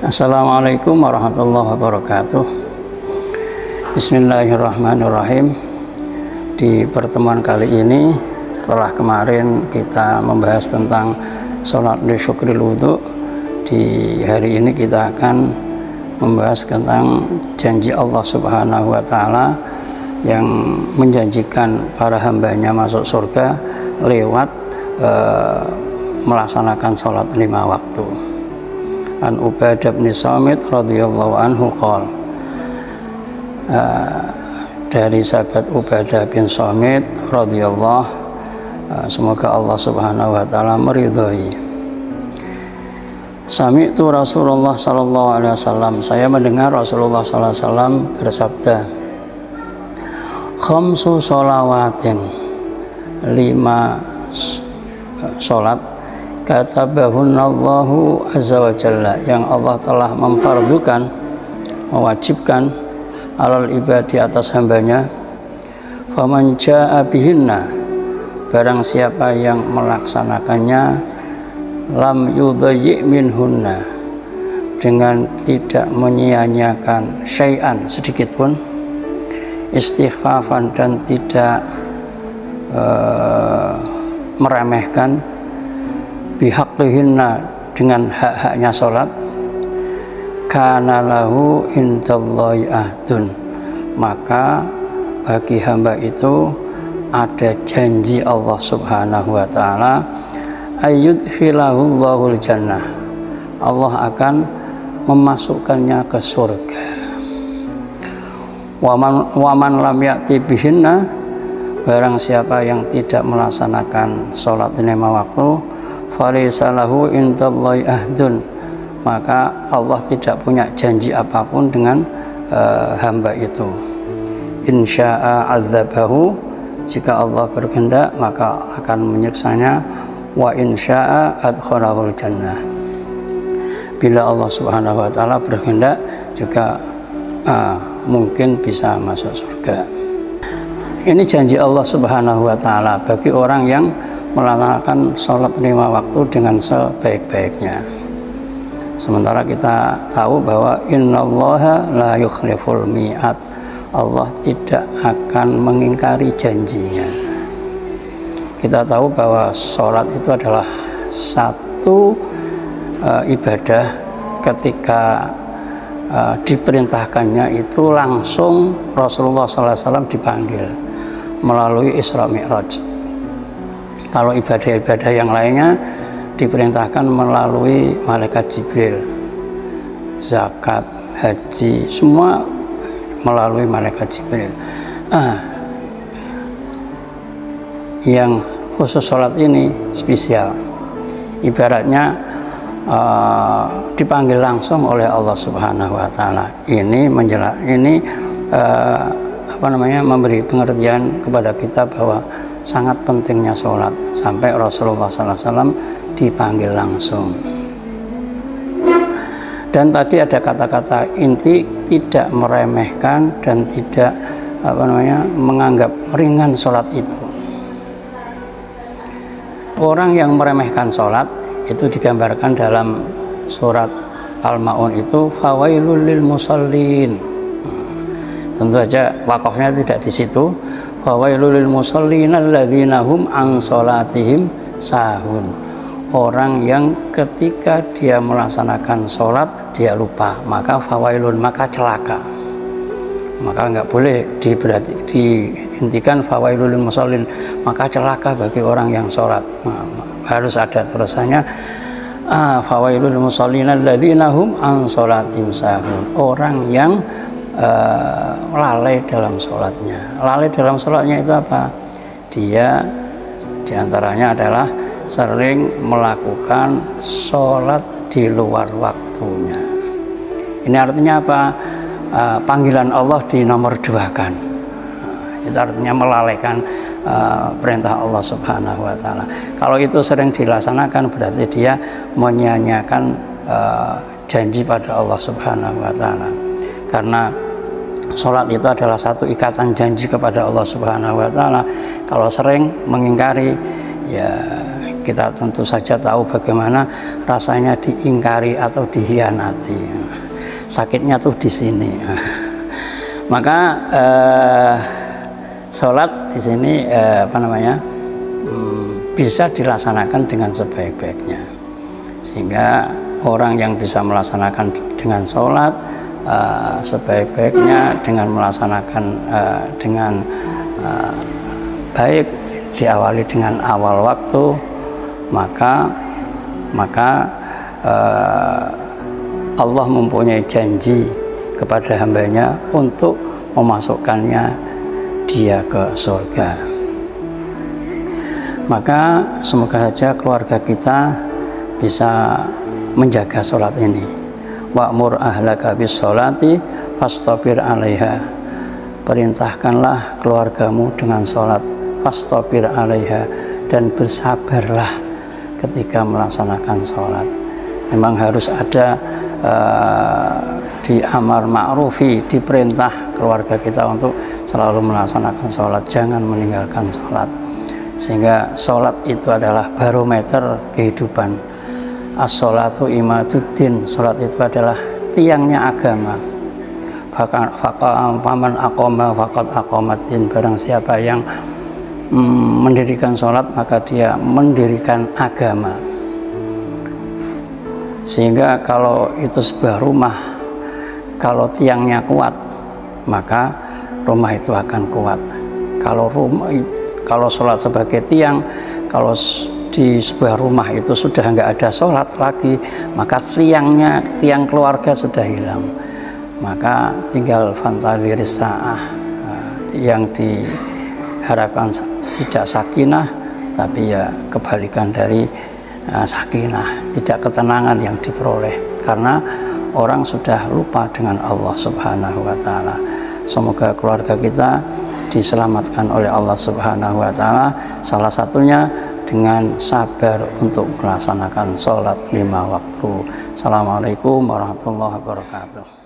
Assalamualaikum warahmatullahi wabarakatuh. Bismillahirrahmanirrahim. Di pertemuan kali ini, setelah kemarin kita membahas tentang sholat li syukril wudhu, di hari ini kita akan membahas tentang janji Allah Subhanahu wa Ta'ala yang menjanjikan para hambanya masuk surga lewat melaksanakan sholat 5 waktu. An Ubadah bin Samit radhiyallahu anhu qala, dari sahabat Ubadah bin Samit radhiyallahu, semoga Allah Subhanahu wa Ta'ala meridhai, sami'tu Rasulullah sallallahu alaihi wasallam, saya mendengar Rasulullah sallallahu alaihi wasallam bersabda, khamsu sholawatin, 5 sholat, katabahunallahu azza wa jalla, yang Allah telah memfardukan, mewajibkan alal ibadi atas hambanya. Faman jaa bihinna, barang siapa yang melaksanakannya, lam yudayyi minhunna, dengan tidak menyia-nyiakan syai'an, sedikit pun, istighfafan, dan tidak meremehkan, bihaqqihinna, dengan hak-haknya sholat, kana lahu indallahi ahdun, maka bagi hamba itu ada janji Allah Subhanahu wa Ta'ala, ayyudkhilahullahul jannah, Allah akan memasukkannya ke surga. Waman lam ya'ti bihinna, barang siapa yang tidak melaksanakan sholat 5 waktu, falaysa lahu indallahi ahdun, maka Allah tidak punya janji apapun dengan hamba itu. Insya'a azabahu, jika Allah berkehendak maka akan menyiksanya, wa insya'a adkhalahul jannah, bila Allah Subhanahu wa Ta'ala berkehendak juga mungkin bisa masuk surga. Ini janji Allah Subhanahu wa Ta'ala bagi orang yang melaksanakan sholat 5 waktu dengan sebaik-baiknya. Sementara kita tahu bahwa innallaha la yukhliful mi'ad, Allah tidak akan mengingkari janjinya. Kita tahu bahwa sholat itu adalah satu ibadah, ketika diperintahkannya itu langsung Rasulullah SAW dipanggil melalui Isra Mi'raj. Kalau ibadah-ibadah yang lainnya diperintahkan melalui malaikat Jibril, zakat, haji, semua melalui malaikat Jibril. Yang khusus sholat ini spesial, ibaratnya dipanggil langsung oleh Allah Subhanahu wa Ta'ala. Ini memberi pengertian kepada kita bahwa sangat pentingnya sholat, sampai Rasulullah SAW dipanggil langsung. Dan tadi ada kata-kata inti, tidak meremehkan dan tidak menganggap ringan sholat itu. Orang yang meremehkan sholat itu digambarkan dalam surat Al-Ma'un itu, fawailul lil musallin. Tentu saja wakafnya tidak di situ. Fawailul lil musallin alladzina hum an sholatihim sahun. Orang yang ketika dia melaksanakan sholat dia lupa, maka fawailun, maka celaka. Maka enggak boleh dihentikan fawailul lil musallin, maka celaka bagi orang yang sholat. Harus ada terusannya, fawailul lil musallin alladzina hum an sholatihim sahun. Orang yang lalai dalam sholatnya. Lalai dalam sholatnya itu apa? Dia diantaranya adalah sering melakukan sholat di luar waktunya. Ini artinya apa? Panggilan Allah di nomor 2-kan. Itu artinya melalaikan perintah Allah Subhanahu wa Ta'ala. Kalau itu sering dilaksanakan, berarti dia menyia-nyiakan janji pada Allah Subhanahu wa Ta'ala. Karena sholat itu adalah satu ikatan janji kepada Allah Subhanahu wa Ta'ala. Kalau sering mengingkari, ya kita tentu saja tahu bagaimana rasanya diingkari atau dihianati. Sakitnya tuh di sini. Maka sholat di sini bisa dilaksanakan dengan sebaik-baiknya, sehingga orang yang bisa melaksanakan dengan sholat sebaik-baiknya dengan melaksanakan dengan baik, diawali dengan awal waktu, maka Allah mempunyai janji kepada hambanya untuk memasukkannya dia ke surga. Maka semoga saja keluarga kita bisa menjaga sholat ini. Wa'mur ahlaka bis sholati fastabir 'alaiha. Perintahkanlah keluargamu dengan sholat, fastabir 'alaiha, dan bersabarlah ketika melaksanakan sholat. Memang harus ada di amar ma'rufi, diperintah keluarga kita untuk selalu melaksanakan sholat, jangan meninggalkan sholat. Sehingga sholat itu adalah barometer kehidupan. As-sholatu imaduddin, sholat itu adalah tiangnya agama. Faman aqoma faqad aqamaddin, barang siapa yang mendirikan sholat maka dia mendirikan agama. Sehingga kalau itu sebuah rumah, kalau tiangnya kuat maka rumah itu akan kuat. Kalau sholat sebagai tiang, kalau di sebuah rumah itu sudah nggak ada sholat lagi, maka tiang keluarga sudah hilang. Maka tinggal fantaliris sa'ah, yang diharapkan tidak sakinah, tapi ya kebalikan dari sakinah, tidak ketenangan yang diperoleh, karena orang sudah lupa dengan Allah Subhanahu wa Ta'ala. Semoga keluarga kita diselamatkan oleh Allah Subhanahu wa Ta'ala, salah satunya dengan sabar untuk melaksanakan sholat 5 waktu. Assalamualaikum warahmatullahi wabarakatuh.